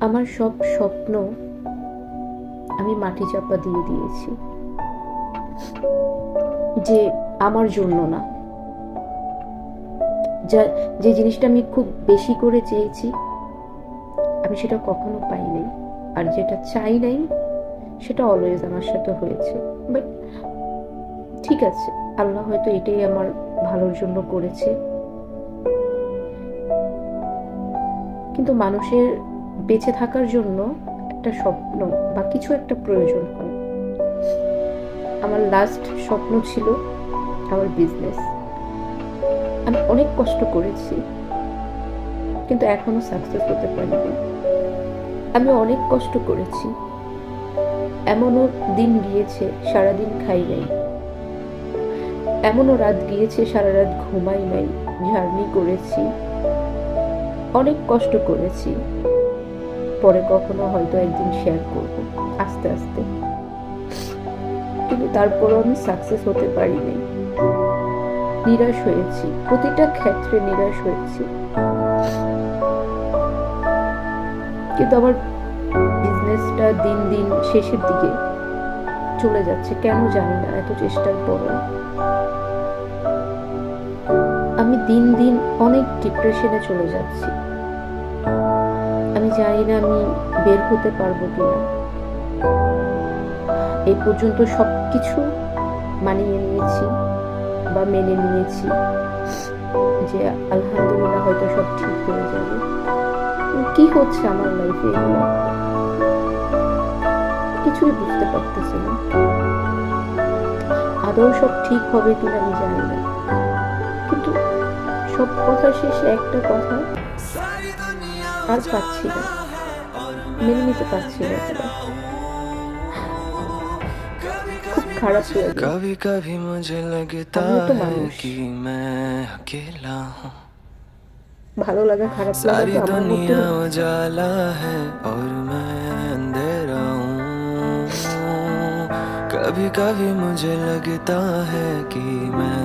আমার সব স্বপ্ন আমি মাটি চাপা দিয়ে দিয়েছি, যে আমার জন্য না। যা যে জিনিসটা আমি খুব বেশি করে চেয়েছি, আমি সেটা কখনো পাই নাই। আর যেটা চাই নাই, সেটা অলওয়েজ আমার সাথে হয়েছে। বাট ঠিক আছে, আল্লাহ হয়তো এটাই আমার ভালোর জন্য করেছে। কিন্তু মানুষের বেঁচে থাকার জন্য একটা স্বপ্ন বা কিছু একটা প্রয়োজন হয়। আমার লাস্ট স্বপ্ন ছিল আমার বিজনেস। আমি অনেক কষ্ট করেছি, কিন্তু এখনো সাকসেস হতে পারিনি। আমি অনেক কষ্ট করেছি, এমনও দিন গিয়েছে সারাদিন খাই নাই, এমনও রাত গিয়েছে সারা রাত ঘুমাই নাই। জার্নি করেছি, অনেক কষ্ট করেছি। পরে কখনো হয়তো একদিন শেয়ার করব আস্তে আস্তে। কিন্তু তারপরও আমি সাকসেস হতে পারিনি। নিরাশ হয়েছি, প্রতিটা ক্ষেত্রে নিরাশ হয়েছি। কিন্তু আমার বিজনেসটা দিন দিন শেষের দিকে চলে যাচ্ছে, কেন জানি না। এত চেষ্টার পরও আমি দিন দিন অনেক ডিপ্রেশনে চলে যাচ্ছি। আমি জানি না আমি বের হতে পারবো কিনা। এই পর্যন্ত সবকিছু মানিয়ে নিয়েছি বা মেনে নিয়েছি যে আলহামদুলিল্লাহ হয়তো সব ঠিক হয়ে যাবে। কি হচ্ছে আমার লাইফে, এগুলো কিছুই বুঝতে পারতেছি না। আদৌ সব ঠিক হবে কিনা আমি জানি না, কিন্তু সব কথা শেষে একটা কথা, আর পাচ্ছি না, মেনে নিতে পারছি না। খুব খারাপ লাগে। कभी कभी मुझे लगता আমিও তো है মানুষ, कि मैं अकेला हूँ। ভালো লাগা খারাপ লাগা তো सारी আমার মতো। दुनिया उजाला है और मैं अंधेरा हूँ। कभी कभी मुझे लगता है कि मैं